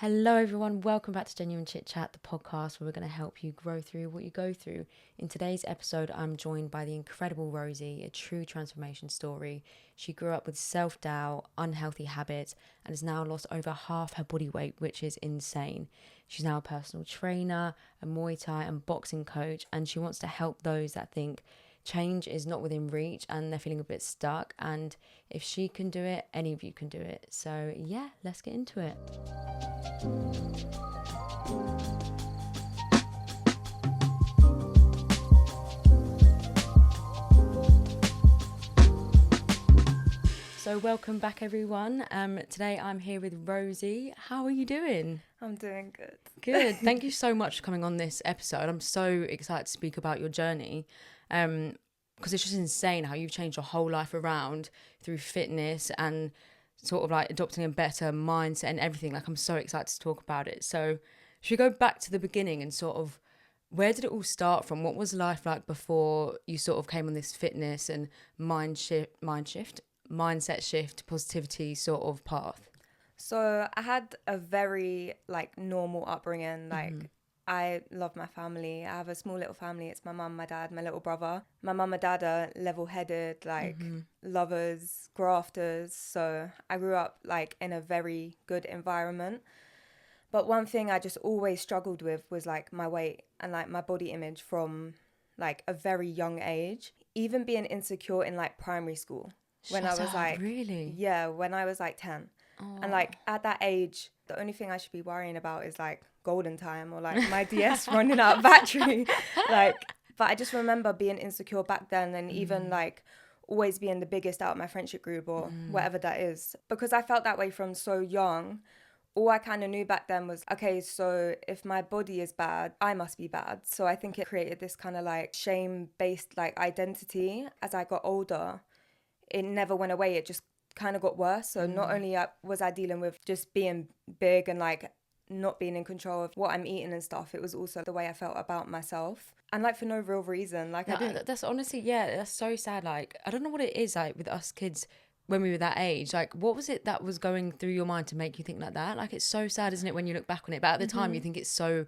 Hello everyone, welcome back to Genuine Chit Chat, the podcast where we're going to help you grow through what you go through. In today's episode, I'm joined by the incredible Rosie, a true transformation story. She grew up with self-doubt, unhealthy habits, and has now lost over half her body weight, which is insane. She's now a personal trainer, a Muay Thai and boxing coach, and she wants to help those that think change is not within reach and they're feeling a bit stuck. And if she can do it, any of you can do it. So yeah, let's get into it. So welcome back everyone. Today I'm here with Rosie. How are you doing? I'm doing good. Good. Thank you so much for coming on this episode. I'm so excited to speak about your journey. Because it's just insane how you've changed your whole life around through fitness and sort of like adopting a better mindset and everything. Like, I'm so excited to talk about it. So should we go back to the beginning and sort of, where did it all start from? What was life like before you sort of came on this fitness and mindset shift, positivity sort of path? So I had a very normal upbringing. I love my family. I have a small little family. It's my mum, my dad, my little brother. My mum and dad are level-headed, lovers, grafters. So I grew up in a very good environment. But one thing I just always struggled with was my weight and my body image from a very young age. Even being insecure in primary school. When I was really? Yeah, when I was 10. Oh. And at that age, the only thing I should be worrying about is golden time or my DS running out of battery. But I just remember being insecure back then, and even always being the biggest out of my friendship group or whatever that is. Because I felt that way from so young. All I kind of knew back then was, okay, so if my body is bad, I must be bad. So I think it created this kind of shame-based identity. As I got older, it never went away. It just kind of got worse. So not only was I dealing with just being big and not being in control of what I'm eating and stuff, it was also the way I felt about myself. And for no real reason. I didn't. That's honestly, yeah, that's so sad. I don't know what it is with us kids when we were that age. What was it that was going through your mind to make you think like that? It's so sad, isn't it, when you look back on it? But at the time, you think it's so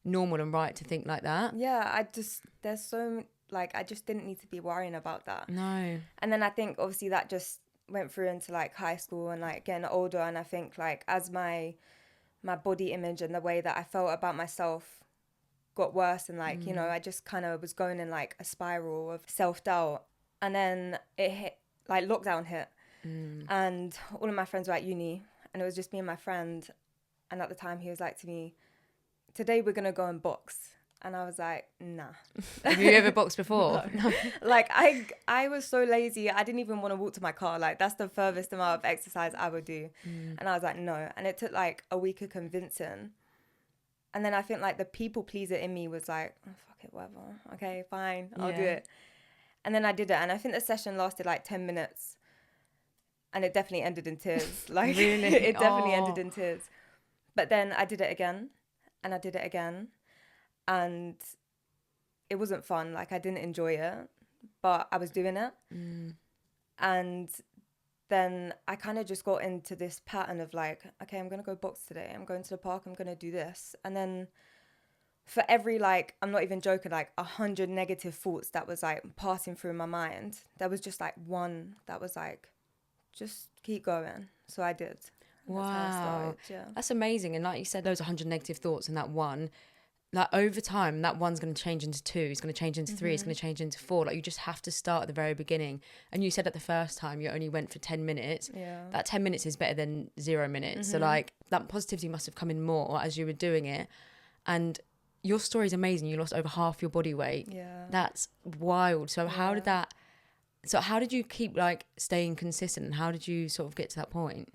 normal and right to think like that. Yeah, I just didn't need to be worrying about that. No. And then I think obviously that just went through into high school and getting older. And I think as my body image and the way that I felt about myself got worse, and I just kind of was going in a spiral of self-doubt. And then it hit, lockdown hit, and all of my friends were at uni, and it was just me and my friend. And at the time he was to me, today we're gonna go and box. And I was like, nah. Have you ever boxed before? No. I was so lazy. I didn't even want to walk to my car. That's the furthest amount of exercise I would do. And I was like, no. And it took a week of convincing. And then I think the people pleaser in me was oh, fuck it, whatever. Okay, fine, I'll do it. And then I did it. And I think the session lasted 10 minutes. And it definitely ended in tears. Really? It definitely ended in tears. But then I did it again. And I did it again. And it wasn't fun. I didn't enjoy it, but I was doing it. And then I kind of just got into this pattern of okay, I'm going to go box today. I'm going to the park. I'm going to do this. And then for every, I'm not even joking, 100 negative thoughts that was passing through my mind, there was just one that was just keep going. So I did. Wow. That's how I started, yeah. That's amazing. And like you said, those 100 negative thoughts and that one, over time, that one's going to change into 2, it's going to change into 3, it's going to change into 4. You just have to start at the very beginning. And you said at the first time you only went for 10 minutes. Yeah. That 10 minutes is better than 0 minutes. So that positivity must have come in more as you were doing it. And your story is amazing. You lost over half your body weight. Yeah. That's wild. So how did you keep staying consistent, and how did you sort of get to that point?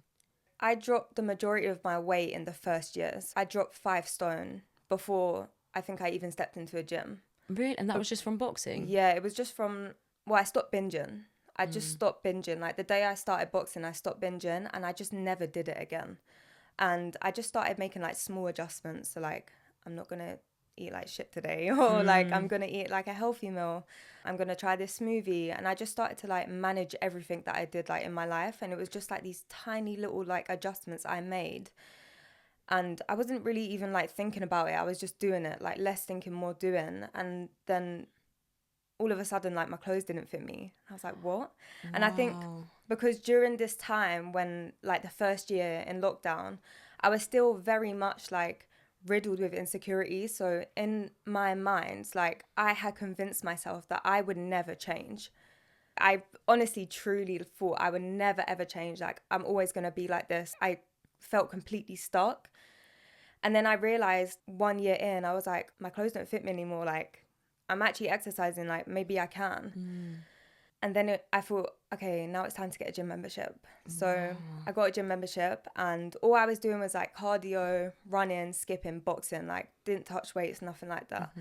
I dropped the majority of my weight in the first years. I dropped 5 stone before I think I even stepped into a gym. Really? And that was just from boxing? Yeah, it was just from, I stopped binging. I just stopped binging. The day I started boxing, I stopped binging, and I just never did it again. And I just started making small adjustments. So I'm not going to eat shit today, or I'm going to eat a healthy meal. I'm going to try this smoothie. And I just started to manage everything that I did in my life. And it was just these tiny little adjustments I made. And I wasn't really even like thinking about it. I was just doing it, like less thinking, more doing. And then all of a sudden, like my clothes didn't fit me. I was like, what? And I think because during this time when like the first year in lockdown, I was still very much like riddled with insecurity. So in my mind, like I had convinced myself that I would never change. I honestly, truly thought I would never, ever change. Like I'm always going to be like this. I felt completely stuck. And then I realized 1 year in, I was like, my clothes don't fit me anymore. Like I'm actually exercising, like maybe I can. And then I thought, okay, now it's time to get a gym membership. So I got a gym membership, and all I was doing was like cardio, running, skipping, boxing, like didn't touch weights, nothing like that.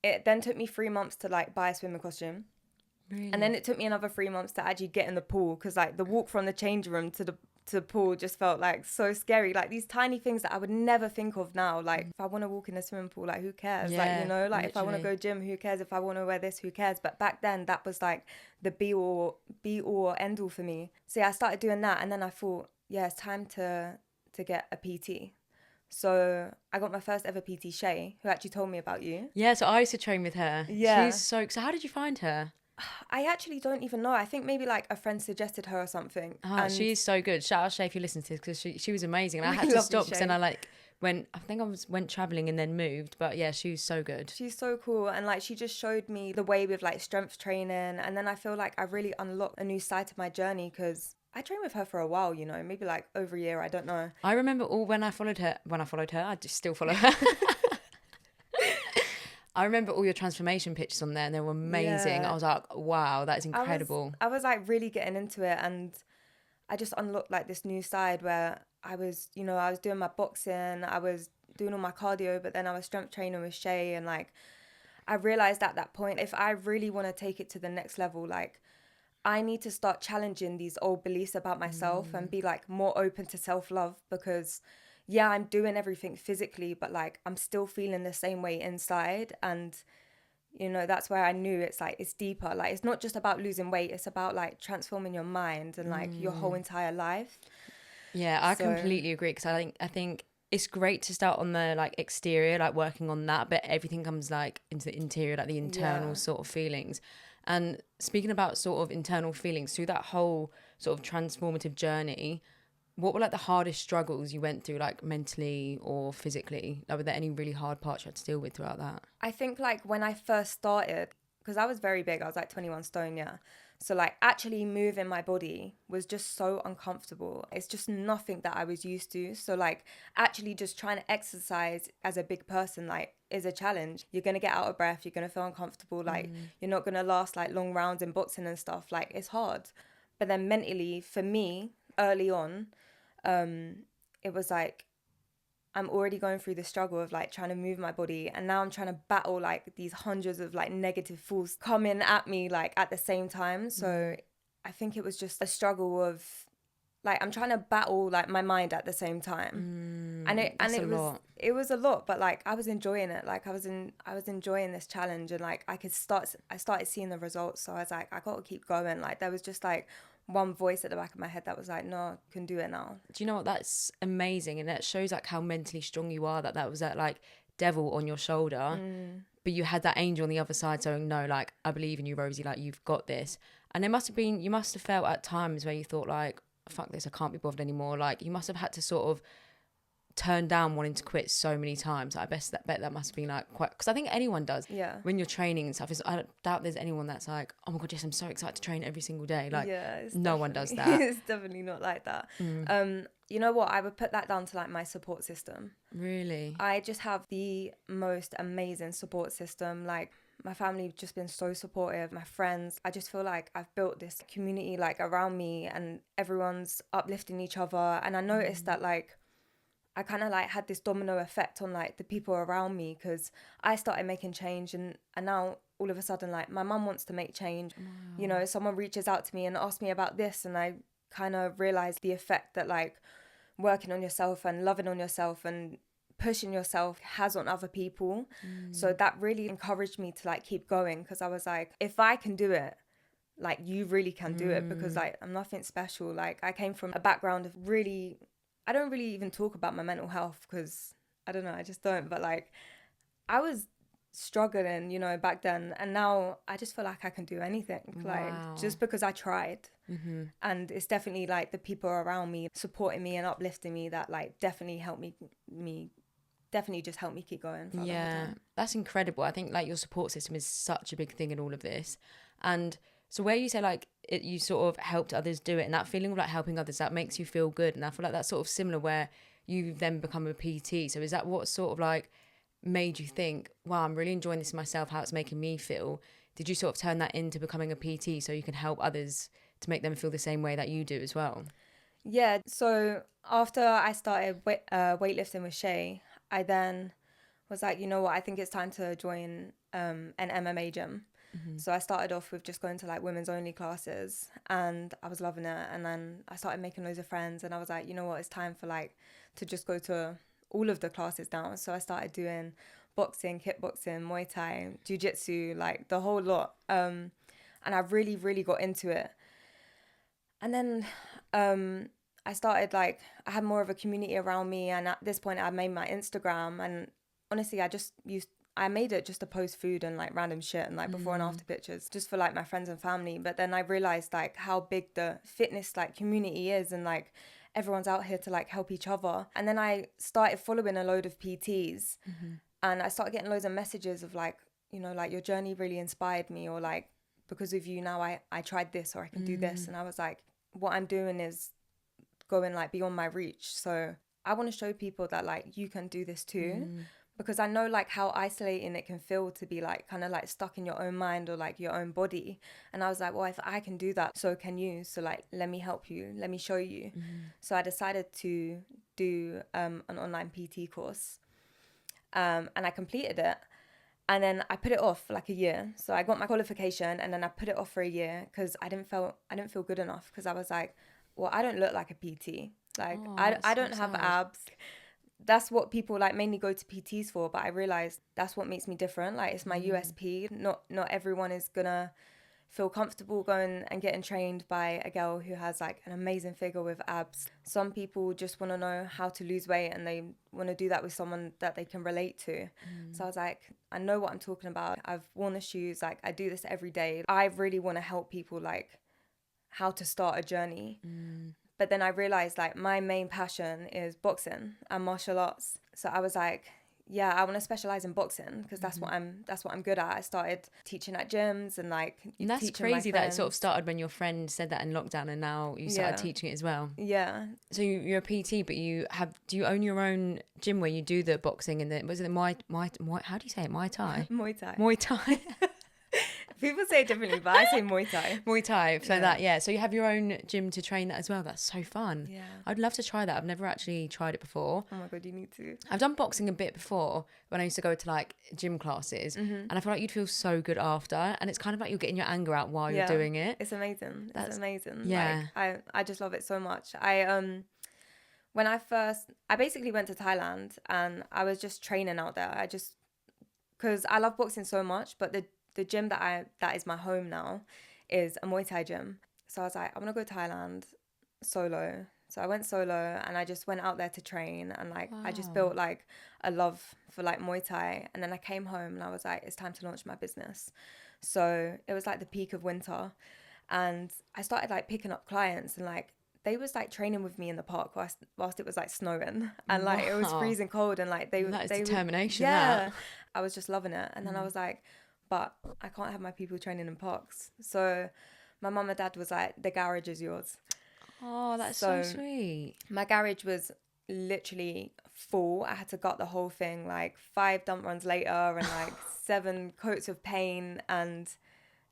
It then took me 3 months to like buy a swimming costume. Really? And then it took me another 3 months to actually get in the pool, because like the walk from the change room to the pool just felt like so scary. Like these tiny things that I would never think of now. Like if I want to walk in a swimming pool, like who cares? Yeah, like, you know, like literally. if I want to go gym, who cares? If I want to wear this, who cares? But back then that was like the be all end all for me. So yeah, I started doing that, and then I thought, yeah, it's time to get a PT. So I got my first ever PT, Shay, who actually told me about you. Yeah, so I used to train with her. Yeah. So how did you find her? I actually don't even know. I think maybe like a friend suggested her or something. Oh, she's so good. Shout out Shay if you listen to this, because she was amazing. And I had We to love you, stop because then Shay. I like went traveling and then moved. But yeah, she was so good. She's so cool, and like she just showed me the way with like strength training, and then I feel like I really unlocked a new side to my journey, because I trained with her for a while, you know, maybe like over a year, I don't know. I remember when I followed her, I just still follow her. I remember all your transformation pictures on there, and they were amazing. Yeah. I was like, wow, that is incredible. I was like really getting into it, and I just unlocked like this new side where I was, you know, I was doing my boxing, I was doing all my cardio, but then I was strength training with Shay, and like I realized at that point, if I really want to take it to the next level, like I need to start challenging these old beliefs about myself and be like more open to self-love, because yeah, I'm doing everything physically, but like I'm still feeling the same way inside. And you know, that's where I knew it's like it's deeper. Like it's not just about losing weight, it's about like transforming your mind and like your whole entire life. Yeah, I completely agree, because I think it's great to start on the like exterior, like working on that, but everything comes like into the interior, like the internal sort of feelings. And speaking about sort of internal feelings, through that whole sort of transformative journey, what were like the hardest struggles you went through, like mentally or physically? Like, were there any really hard parts you had to deal with throughout that? I think like when I first started, because I was very big, I was like 21 stone, yeah. So like actually moving my body was just so uncomfortable. It's just nothing that I was used to. So like actually just trying to exercise as a big person like is a challenge. You're going to get out of breath, you're going to feel uncomfortable, like you're not going to last like long rounds in boxing and stuff. Like it's hard. But then mentally for me early on, it was like I'm already going through the struggle of like trying to move my body, and now I'm trying to battle like these hundreds of like negative thoughts coming at me like at the same time. So I think it was just a struggle of like I'm trying to battle like my mind at the same time. And it was a lot, but like I was enjoying it. Like I was enjoying this challenge, and like I started seeing the results. So I was like, I got to keep going. Like there was just like one voice at the back of my head that was like, no, I can do it now. Do you know what? That's amazing. And that shows like how mentally strong you are, that was that like devil on your shoulder, but you had that angel on the other side saying, no, like, I believe in you, Rosie, like you've got this. And you must have felt at times where you thought like, fuck this, I can't be bothered anymore. Like you must have had to sort of turn down wanting to quit so many times. I bet that must have been like quite, because I think anyone does. Yeah. When you're training and stuff, I doubt there's anyone that's like, oh my god, yes, I'm so excited to train every single day. Like, yeah, no one does that. It's definitely not like that. You know what? I would put that down to like my support system. Really? I just have the most amazing support system. Like my family have just been so supportive. My friends, I just feel like I've built this community like around me, and everyone's uplifting each other. And I noticed that like I kind of like had this domino effect on like the people around me, because I started making change, and now all of a sudden like my mum wants to make change. You know, someone reaches out to me and asks me about this, and I kind of realized the effect that like working on yourself and loving on yourself and pushing yourself has on other people. So that really encouraged me to like keep going, because I was like, if I can do it, like you really can do it, because like I'm nothing special. Like I came from a background of really I don't really even talk about my mental health because I don't know, I just don't. But like, I was struggling, you know, back then, and now I just feel like I can do anything. Wow. Like, just because I tried. Mm-hmm. And it's definitely like the people around me supporting me and uplifting me that like definitely helped me definitely just helped me keep going for a long time. That's incredible. I think like your support system is such a big thing in all of this. And so where you say like you sort of helped others do it, and that feeling of like helping others, that makes you feel good. And I feel like that's sort of similar where you then become a PT. So is that what sort of like made you think, wow, I'm really enjoying this myself, how it's making me feel? Did you sort of turn that into becoming a PT so you can help others to make them feel the same way that you do as well? Yeah, so after I started weightlifting with Shay, I then was like, you know what, I think it's time to join an MMA gym. Mm-hmm. So I started off with just going to like women's only classes, and I was loving it. And then I started making loads of friends, and I was like, you know what, it's time for like to just go to all of the classes now. So I started doing boxing, kickboxing, Muay Thai, jiu-jitsu, like the whole lot. And I really, really got into it. And then I started like, I had more of a community around me. And at this point I made my Instagram, and honestly, I made it just to post food and like random shit and like before and after pictures just for like my friends and family. But then I realized like how big the fitness like community is, and like everyone's out here to like help each other. And then I started following a load of PTs, and I started getting loads of messages of like, you know, like your journey really inspired me, or like because of you now I tried this, or I can do this. And I was like, what I'm doing is going like beyond my reach. So I want to show people that like you can do this too. Because I know like how isolating it can feel to be like kind of like stuck in your own mind or like your own body. And I was like, well, if I can do that, so can you. So like, let me help you. Let me show you. So I decided to do an online PT course, and I completed it. And then I put it off for like a year. So I got my qualification, and then I put it off for a year because I didn't feel good enough, because I was like, well, I don't look like a PT. Like I don't have abs. That's what people like mainly go to PTs for, but I realized that's what makes me different. Like it's my USP. Not everyone is gonna feel comfortable going and getting trained by a girl who has like an amazing figure with abs. Some people just want to know how to lose weight, and they want to do that with someone that they can relate to. So I was like, I know what I'm talking about. I've worn the shoes, like I do this every day. I really want to help people like how to start a journey. But then I realized like my main passion is boxing and martial arts. So I was like, yeah, I want to specialize in boxing because that's what I'm good at. I started teaching at gyms and like and that's teaching crazy my that it friends. sort of started when your friend said that in lockdown, and now you started teaching it as well. Yeah. So you're a PT, but do you own your own gym where you do the boxing and was it the Muay, how do you say it? Muay Thai? Muay Thai. Muay Thai. People say it differently, but I say Muay Thai. Muay Thai. So so you have your own gym to train that as well. That's so fun. Yeah. I'd love to try that. I've never actually tried it before. Oh my God, you need to. I've done boxing a bit before when I used to go to like gym classes, and I feel like you'd feel so good after, and it's kind of like you're getting your anger out while you're doing it. It's amazing. It's amazing. Yeah. Like, I just love it so much. When I basically went to Thailand, and I was just training out there. Because I love boxing so much, but the gym that is my home now is a Muay Thai gym. So I was like, I want to go to Thailand solo. So I went solo, and I just went out there to train, and like I just built like a love for like Muay Thai. And then I came home, and I was like, it's time to launch my business. So it was like the peak of winter, and I started like picking up clients, and like they was like training with me in the park whilst it was like snowing, and like it was freezing cold, and like they determination. Yeah, that. I was just loving it. And then I was like, but I can't have my people training in parks. So my mum and dad was like, the garage is yours. Oh, that's so sweet. My garage was literally full. I had to gut the whole thing, like 5 dump runs later, and like 7 coats of paint, and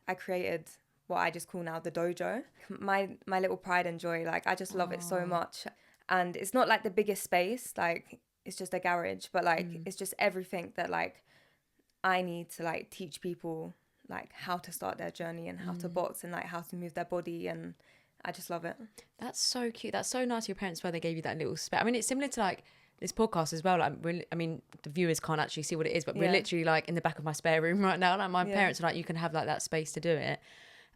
I created what I just call now the dojo. My little pride and joy, like I just love it so much. And it's not like the biggest space, like it's just a garage, but like it's just everything that like I need to like teach people like how to start their journey and how to box and like how to move their body, and I just love it. That's so cute. That's so nice of your parents where they gave you that little space. I mean, it's similar to like this podcast as well. Like, the viewers can't actually see what it is, but we're literally like in the back of my spare room right now. Like my parents are like, you can have like that space to do it.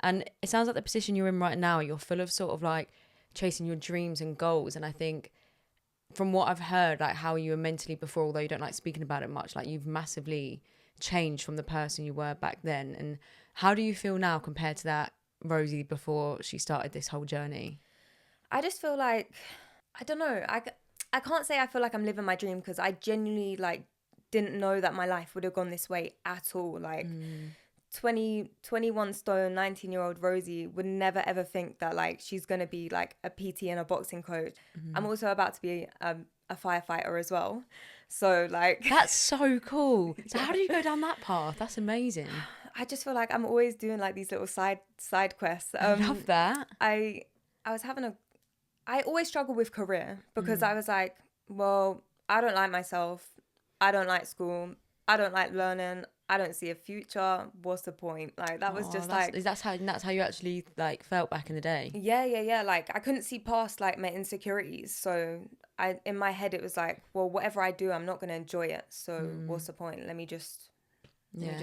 And it sounds like the position you're in right now, you're full of sort of like chasing your dreams and goals. And I think from what I've heard, like how you were mentally before, although you don't like speaking about it much, like you've massively changed from the person you were back then. And how do you feel now compared to that Rosie before she started this whole journey? I just feel like, I don't know, I can't say I feel like I'm living my dream, because I genuinely like didn't know that my life would have gone this way at all. Like 21 stone 19-year-old Rosie would never ever think that like she's gonna be like a PT and a boxing coach. I'm also about to be a firefighter as well, so like That's so cool. So how do you go down that path? That's amazing. I just feel like I'm always doing like these little side quests. I love that. I always struggle with career, because I was like, well, I don't like myself, I don't like school, I don't like learning, I don't see a future. What's the point? Like that was just like, that's how you actually like felt back in the day. Yeah. Like I couldn't see past like my insecurities. So in my head it was like, well, whatever I do, I'm not going to enjoy it. So what's the point? Let me just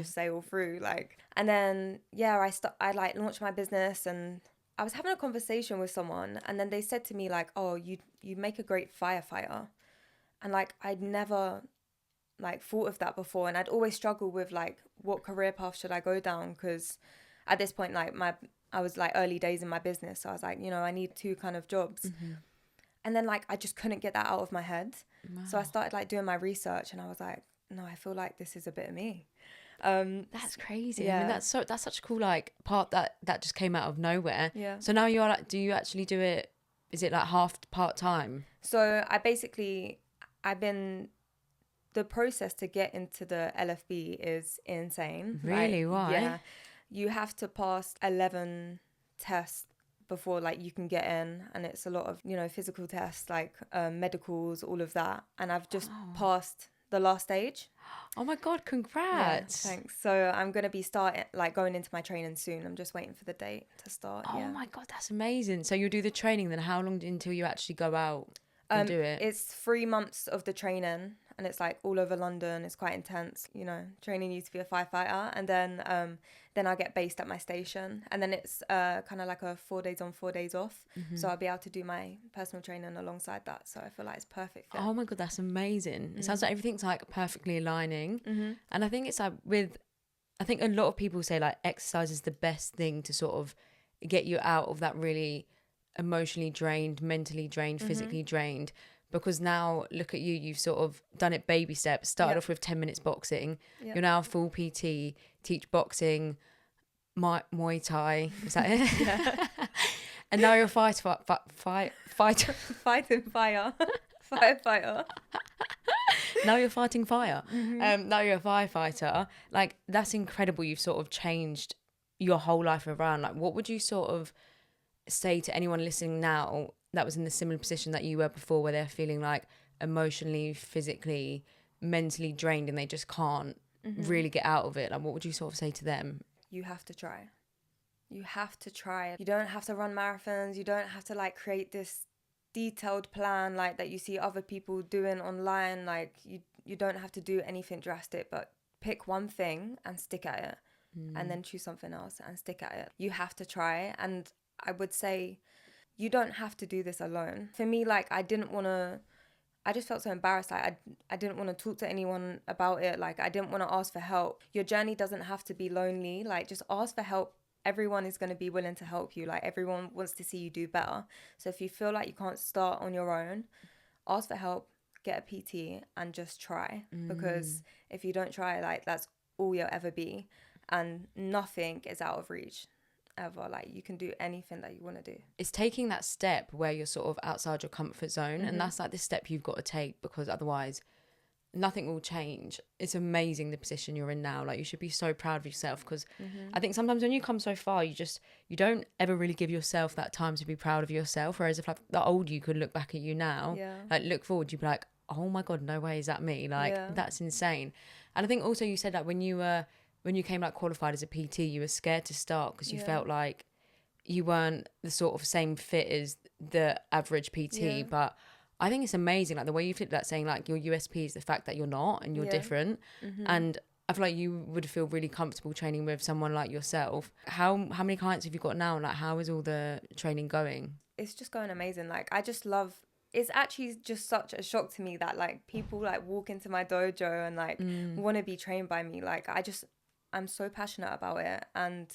sail through. Like, and then I like launched my business, and I was having a conversation with someone, and then they said to me like, oh, you make a great firefighter. And like I'd never like thought of that before, and I'd always struggled with like what career path should I go down, because at this point like I was like early days in my business, so I was like, you know, I need 2 kind of jobs. And then like I just couldn't get that out of my head. So I started like doing my research, and I was like, no, I feel like this is a bit of me. That's crazy. I mean, that's such a cool like part that just came out of nowhere. Yeah. So now you're like, do you actually do it, is it like half part time? So the process to get into the LFB is insane. Really? Like, Why? Yeah. You have to pass 11 tests before like you can get in, and it's a lot of, you know, physical tests, like medicals, all of that. And I've just passed the last stage. Oh my God, congrats. Yeah, thanks. So I'm going to be going into my training soon. I'm just waiting for the date to start. Oh my God, that's amazing. So you'll do the training, then how long until you actually go out and do it? It's 3 months of the training, and it's like all over London. It's quite intense, you know, training you to be a firefighter. And then I get based at my station, and then it's kind of like a 4 days on, 4 days off. So I'll be able to do my personal training alongside that. So I feel like it's perfect fit. Oh my God, that's amazing. It sounds like everything's like perfectly aligning. And I think it's like I think a lot of people say like exercise is the best thing to sort of get you out of that really emotionally drained, mentally drained, physically drained. Because now look at you, you've sort of done it baby steps, started off with 10 minutes boxing. You're now a full PT, teach boxing, Muay Thai, is that it? Yeah. And now you're a fighter. Fighting fire. Firefighter. Now you're fighting fire. Now you're a firefighter. Like, that's incredible. You've sort of changed your whole life around. Like, what would you sort of say to anyone listening now that was in the similar position that you were before, where they're feeling like emotionally, physically, mentally drained, and they just can't really get out of it? Like, what would you sort of say to them? You have to try. You have to try. You don't have to run marathons. You don't have to like create this detailed plan like that you see other people doing online. Like you don't have to do anything drastic, but pick one thing and stick at it, and then choose something else and stick at it. You have to try. And I would say you don't have to do this alone. For me, like I just felt so embarrassed. Like I didn't want to talk to anyone about it. Like I didn't want to ask for help. Your journey doesn't have to be lonely. Like just ask for help. Everyone is going to be willing to help you. Like everyone wants to see you do better. So if you feel like you can't start on your own, ask for help, get a PT, and just try. Because if you don't try, like that's all you'll ever be, and nothing is out of reach ever. Like you can do anything that you want to do. It's taking that step where you're sort of outside your comfort zone, and that's like the step you've got to take, because otherwise nothing will change. It's amazing the position you're in now. Like you should be so proud of yourself, because I think sometimes when you come so far, you don't ever really give yourself that time to be proud of yourself. Whereas if like the old you could look back at you now, like look forward, you'd be like, oh my God, no way, is that me? Like that's insane. And I think also you said that when you came like qualified as a PT, you were scared to start because you felt like you weren't the sort of same fit as the average PT. But I think it's amazing, like the way you flipped that, saying like your USP is the fact that you're not and you're different. And I feel like you would feel really comfortable training with someone like yourself. How many clients have you got now? And like how is all the training going? It's just going amazing. Like I just love it's actually just such a shock to me that like people like walk into my dojo and like want to be trained by me. Like I'm so passionate about it. And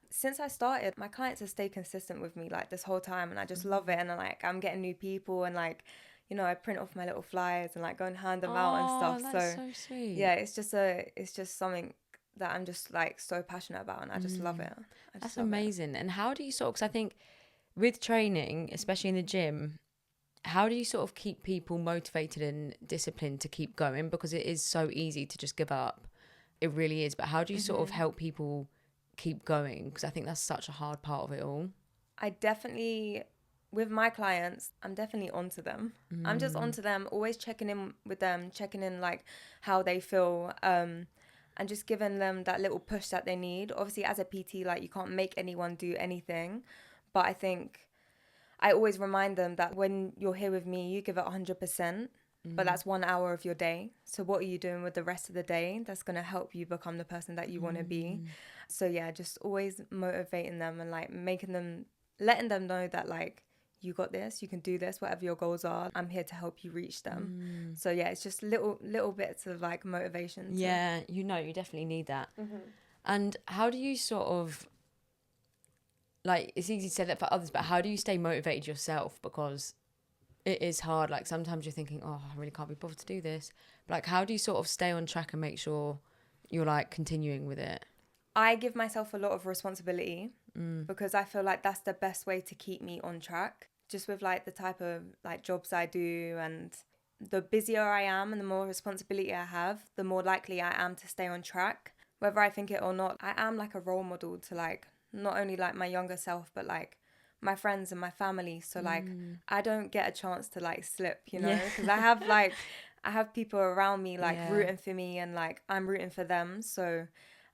since I started, my clients have stayed consistent with me like this whole time, and I just love it. And like I'm getting new people, and like, you know, I print off my little flyers and like go and hand them out and stuff. That's so sweet. Yeah, it's just something that I'm just like so passionate about, and I just love it. That's amazing. And how do you sort of, because I think with training, especially in the gym, how do you sort of keep people motivated and disciplined to keep going? Because it is so easy to just give up. It really is. But how do you sort of help people keep going? Because I think that's such a hard part of it all. I definitely, with my clients, I'm definitely onto them. I'm just onto them, always checking in with them, checking in like how they feel, and just giving them that little push that they need. Obviously, as a PT, like you can't make anyone do anything, but I think I always remind them that when you're here with me, you give it 100%, but that's 1 hour of your day. So what are you doing with the rest of the day that's going to help you become the person that you want to be? So yeah, just always motivating them and like letting them know that like, you got this, you can do this, whatever your goals are, I'm here to help you reach them. So yeah, it's just little bits of like motivation. Yeah, you definitely need that. And how do you sort of, like, it's easy to say that for others, but how do you stay motivated yourself? Because it is hard. Like sometimes you're thinking, oh, I really can't be bothered to do this. But like, how do you sort of stay on track and make sure you're like continuing with it? I give myself a lot of responsibility because I feel like that's the best way to keep me on track. Just with like the type of like jobs I do, and the busier I am and the more responsibility I have, the more likely I am to stay on track. Whether I think it or not, I am like a role model to like not only like my younger self, but like my friends and my family. So like I don't get a chance to like slip, you know, because I have people around me like rooting for me, and like I'm rooting for them. So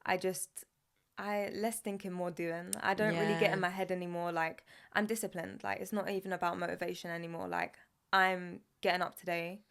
I less thinking, more doing. I don't really get in my head anymore. Like I'm disciplined. Like it's not even about motivation anymore. Like I'm getting up today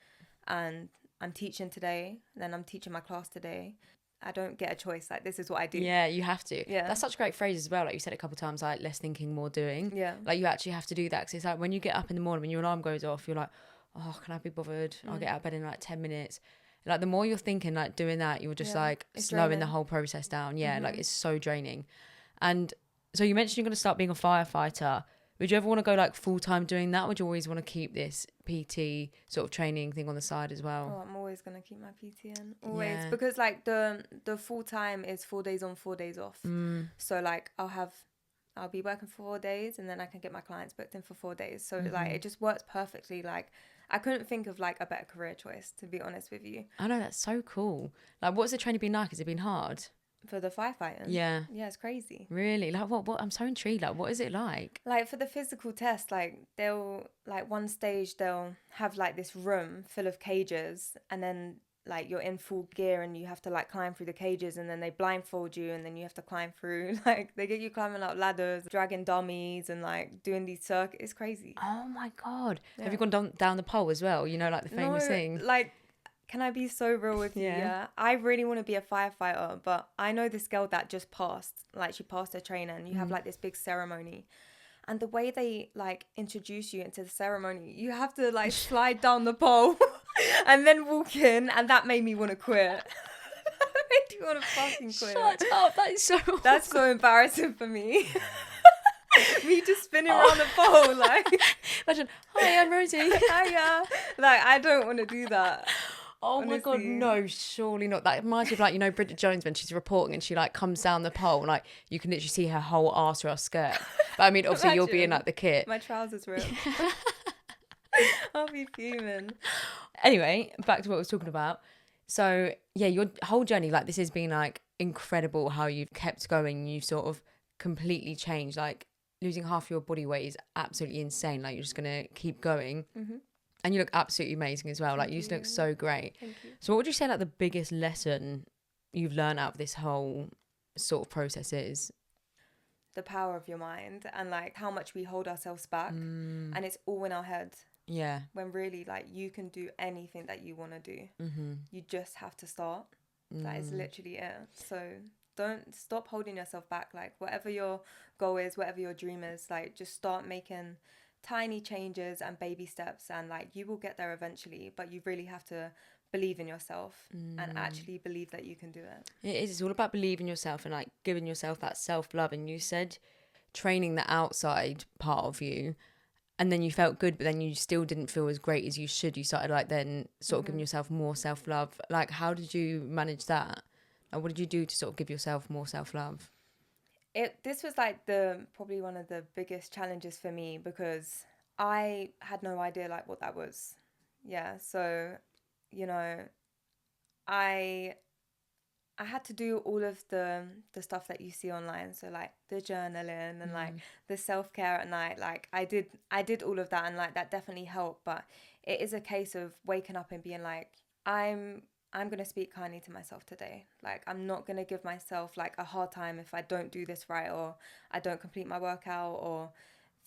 and I'm teaching today, then I'm teaching my class today. I don't get a choice. Like this is what I do. Yeah, you have to. Yeah. That's such a great phrase as well. Like you said a couple of times, like less thinking, more doing. Yeah. Like you actually have to do that, because it's like when you get up in the morning, when your alarm goes off, you're like, oh, can I be bothered? I'll get out of bed in like 10 minutes. Like the more you're thinking, like doing that, you're just like slowing draining. the whole process down. Yeah, like it's so draining. And so you mentioned you're going to start being a firefighter. Would you ever want to go like full time doing that? Would you always want to keep this PT sort of training thing on the side as well? Oh, I'm always gonna keep my PT in, always, because like the full time is 4 days on, 4 days off. So like I'll be working for 4 days, and then I can get my clients booked in for 4 days. So like it just works perfectly. Like I couldn't think of like a better career choice, to be honest with you. I know, that's so cool. Like, what's the training been like? Has it been hard? For the firefighting? Yeah, it's crazy. Really? Like what? I'm so intrigued. Like, what is it like? Like for the physical test, like they'll like one stage they'll have like this room full of cages, and then like you're in full gear and you have to like climb through the cages, and then they blindfold you and then you have to climb through. Like they get you climbing up ladders, dragging dummies, and like doing these circuits. It's crazy. Oh my God. Have you gone down the pole as well? You know, like the famous thing. Like, can I be so real with you? Yeah. I really want to be a firefighter, but I know this girl that just passed. Like she passed her trainer, and you have like this big ceremony. And the way they like introduce you into the ceremony, you have to like slide down the pole and then walk in, and that made me want to quit. Made me want to fucking quit. Shut up, that is so awkward. That's so embarrassing for me. Me just spinning around the pole, like. Imagine, hi, I'm Rosie. Hiya. Like, I don't want to do that. Oh honestly. My God, no, surely not. That reminds me of like, you know, Bridget Jones when she's reporting and she like comes down the pole and like you can literally see her whole arse or her skirt. But I mean, obviously you'll be in like the kit. My trousers ripped. I'll be fuming. Anyway, back to what I was talking about. So yeah, your whole journey, like this has been like incredible how you've kept going. You sort of completely changed. Like losing half your body weight is absolutely insane. Like you're just going to keep going. And you look absolutely amazing as well. Like you just look so great. Thank you. So what would you say like the biggest lesson you've learned out of this whole sort of process is? The power of your mind, and like how much we hold ourselves back, and it's all in our head. Yeah. When really like you can do anything that you want to do. You just have to start. That is literally it. So don't stop holding yourself back. Like whatever your goal is, whatever your dream is, like just start making tiny changes and baby steps, and like you will get there eventually, but you really have to believe in yourself and actually believe that you can do it. It is. It's all about believing yourself and like giving yourself that self-love. And you said training the outside part of you, and then you felt good, but then you still didn't feel as great as you should. You started like then sort of giving yourself more self-love. Like, how did you manage that? Like, what did you do to sort of give yourself more self-love? This was like probably one of the biggest challenges for me, because I had no idea like what that was. Yeah, so you know, I had to do all of the stuff that you see online, so like the journaling and like the self-care at night. Like I did all of that, and like that definitely helped, but it is a case of waking up and being like, I'm going to speak kindly to myself today. Like, I'm not going to give myself like a hard time if I don't do this right, or I don't complete my workout, or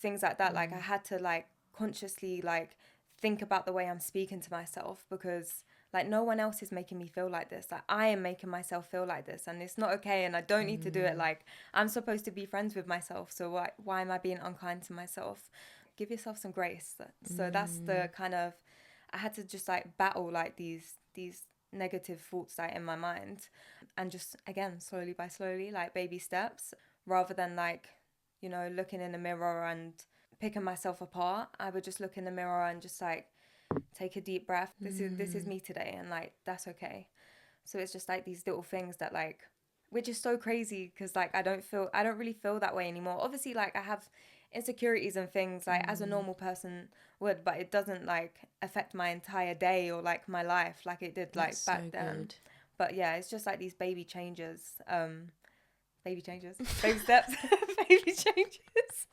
things like that. Like, I had to like consciously like think about the way I'm speaking to myself, because like no one else is making me feel like this. Like, I am making myself feel like this, and it's not okay, and I don't need to do it. Like, I'm supposed to be friends with myself, so why am I being unkind to myself? Give yourself some grace. So that's the kind of, I had to just like battle like these negative thoughts that in my mind, and just again slowly by slowly, like baby steps, rather than like, you know, looking in the mirror and picking myself apart. I would just look in the mirror and just like take a deep breath. This is me today, and like that's okay. So it's just like these little things that like, which is so crazy, because like I don't really feel that way anymore. Obviously, like I have insecurities and things like as a normal person would, but it doesn't like affect my entire day or like my life like it did like back then. Good. But yeah, it's just like these baby changes, baby steps, baby changes.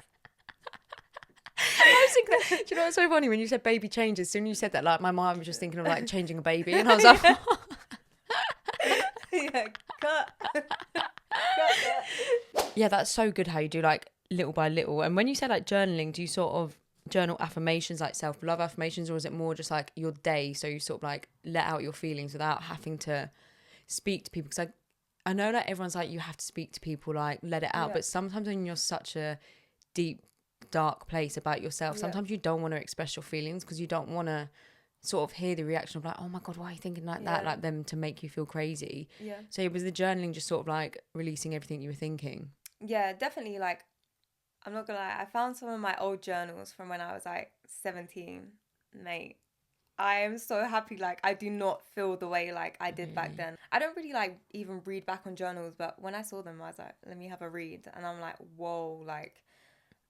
I was thinking, do you know what's so funny? When you said baby changes, as soon as you said that, like my mind was just thinking of like changing a baby, and I was like, yeah, cut. Yeah, that's so good how you do like little by little. And when you say like journaling, do you sort of journal affirmations, like self-love affirmations, or is it more just like your day, so you sort of like let out your feelings without having to speak to people? Because I know like everyone's like, you have to speak to people, like let it out, but sometimes when you're such a deep dark place about yourself, sometimes you don't want to express your feelings because you don't want to sort of hear the reaction of like, oh my god, why are you thinking like that, like them to make you feel crazy. So was the journaling just sort of like releasing everything you were thinking? Yeah, definitely. Like, I'm not gonna lie, I found some of my old journals from when I was like 17. Mate, I am so happy. Like, I do not feel the way like I did back then. I don't really like even read back on journals, but when I saw them, I was like, let me have a read. And I'm like, whoa, like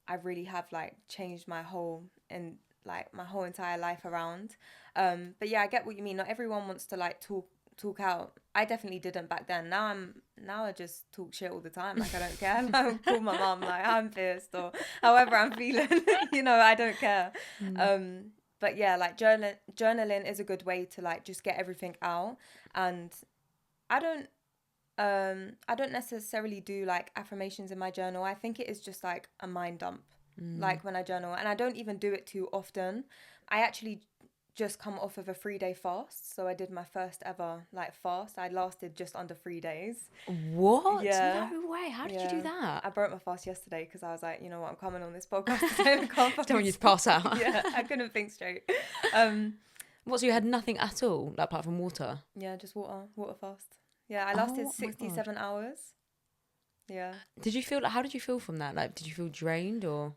I really have like changed my whole entire life around. But yeah, I get what you mean. Not everyone wants to like talk out. I definitely didn't back then. Now I just talk shit all the time. Like I don't care. I call my mum like I'm pissed or however I'm feeling. You know, I don't care. But yeah, like journaling is a good way to like just get everything out. And I don't necessarily do like affirmations in my journal. I think it is just like a mind dump, like when I journal, and I don't even do it too often. I actually just come off of a 3-day fast, so I did my first ever like fast. I lasted just under 3 days. What? Yeah. No way. How did you do that? I broke my fast yesterday because I was like, you know what, I'm coming on this podcast today. I can't don't want you to pass out. Yeah, I couldn't think straight. What? So you had nothing at all, like, apart from water? Yeah, just water fast. Yeah, I lasted 67 hours. Yeah. How did you feel from that? Like, did you feel drained or?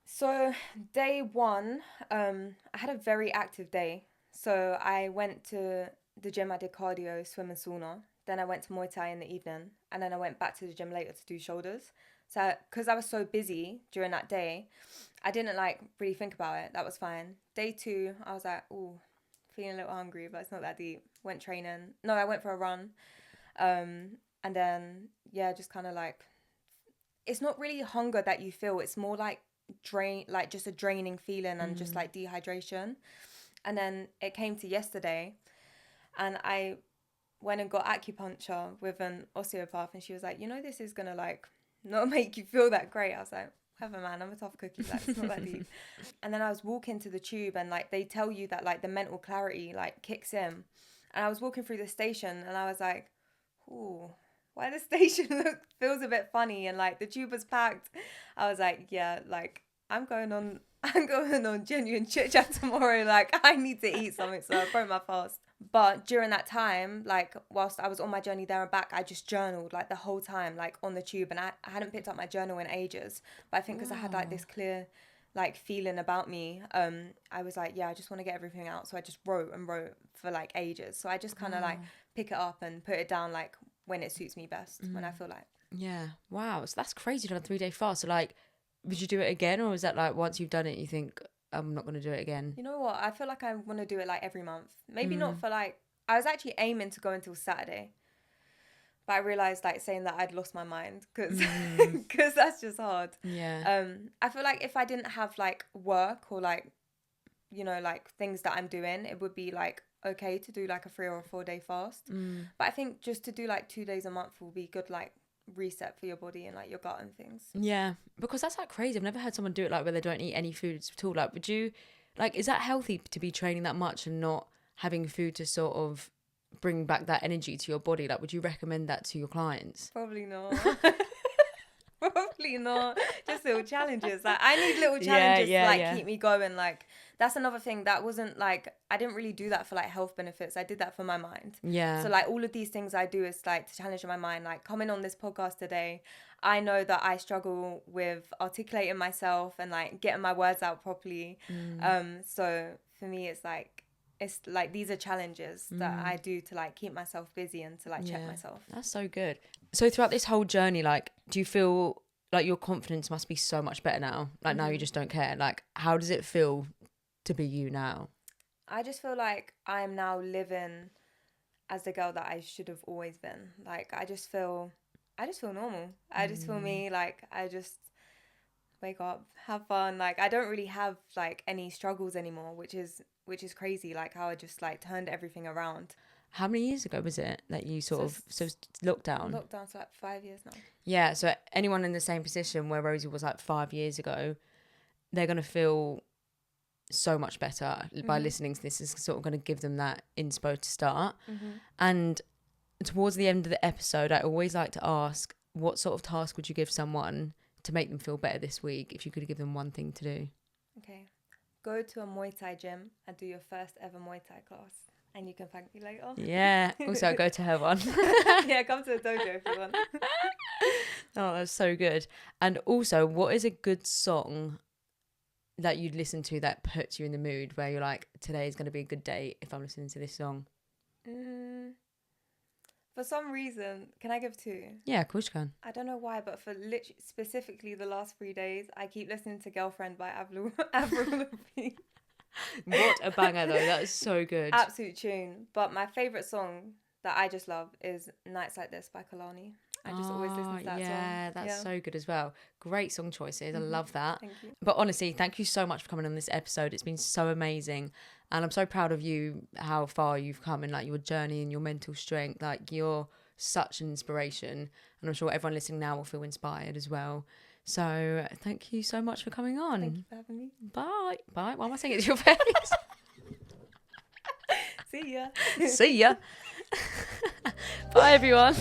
So day 1, I had a very active day. So I went to the gym, I did cardio, swim and sauna. Then I went to Muay Thai in the evening. And then I went back to the gym later to do shoulders. So, because I was so busy during that day, I didn't like really think about it. That was fine. Day 2, I was like, ooh, feeling a little hungry, but it's not that deep. Went training. No, I went for a run. And then, yeah, just kind of like, it's not really hunger that you feel. It's more like just a draining feeling and just like dehydration. And then it came to yesterday, and I went and got acupuncture with an osteopath, and she was like, you know, this is gonna like not make you feel that great. I was like, whatever, man, I'm a tough cookie, like it's not that deep. And then I was walking to the tube, and like they tell you that like the mental clarity like kicks in, and I was walking through the station, and I was like, ooh, why the station feels a bit funny, and like the tube was packed. I was like, yeah, like I'm going on I'm going on genuine chit chat tomorrow. Like, I need to eat something, so I broke my fast. But during that time, like, whilst I was on my journey there and back, I just journaled, like, the whole time, like, on the tube. And I hadn't picked up my journal in ages. But I think because I had, like, this clear, like, feeling about me, I was like, yeah, I just want to get everything out. So I just wrote and wrote for, like, ages. So I just kind of, like, pick it up and put it down, like, when it suits me best, when I feel like. Yeah. Wow. So that's crazy to have a 3-day fast. So, like, would you do it again? Or is that, like, once you've done it, you think, I'm not going to do it again? You know what? I feel like I want to do it, like, every month. Maybe not for, like... I was actually aiming to go until Saturday. But I realised, like, saying that I'd lost my mind. Because that's just hard. Yeah. I feel like if I didn't have, like, work or, like, you know, like, things that I'm doing, it would be, like, okay to do, like, a 3 or a 4 day fast. But I think just to do, like, 2 days a month will be good, like, reset for your body and, like, your gut and things. Yeah, because that's, like, crazy. I've never heard someone do it, like, where they don't eat any foods at all. Like, would you, like, is that healthy to be training that much and not having food to sort of bring back that energy to your body? Like, would you recommend that to your clients? Probably not. Probably not. Just little challenges. Like, I need little challenges to keep me going. Like, that's another thing that wasn't, like, I didn't really do that for, like, health benefits. I did that for my mind. Yeah. So, like, all of these things I do is, like, to challenge my mind. Like, coming on this podcast today, I know that I struggle with articulating myself and, like, getting my words out properly. So for me, it's like these are challenges that I do to, like, keep myself busy and to, like, check myself. That's so good. So throughout this whole journey, like, do you feel like your confidence must be so much better now? Like, now you just don't care. Like, how does it feel to be you now? I just feel like I'm now living as the girl that I should have always been. Like, I just feel normal. I just feel me. Like, I just wake up, have fun. Like, I don't really have, like, any struggles anymore, which is crazy. Like, how I just, like, turned everything around. How many years ago was it that you so lockdown? Lockdown's like 5 years now. Yeah, so anyone in the same position where Rosie was, like, 5 years ago, they're going to feel so much better by listening to this. Is sort of going to give them that inspo to start. And towards the end of the episode, I always like to ask, what sort of task would you give someone to make them feel better this week if you could give them one thing to do? Okay. Go to a Muay Thai gym and do your first ever Muay Thai class. And you can thank me later. Yeah. Also, go to her one. Yeah, come to the dojo if you want. Oh, that's so good. And also, what is a good song that you'd listen to that puts you in the mood where you're like, today is going to be a good day if I'm listening to this song? For some reason, can I give 2? Yeah, of course you can. I don't know why, but for literally specifically the last 3 days, I keep listening to Girlfriend by Avril Lavigne. What a banger though, that is so good. Absolute tune. But my favourite song that I just love is Nights Like This by Kalani. I just always listen to that song. Yeah, that's so good as well. Great song choices. I love that. Thank you. But honestly, thank you so much for coming on this episode. It's been so amazing. And I'm so proud of you, how far you've come and, like, your journey and your mental strength. Like, you're such an inspiration. And I'm sure everyone listening now will feel inspired as well. So thank you so much for coming on. Thank you for having me. Bye. Bye. Why am I saying it to your face? See ya. See ya. Bye, everyone.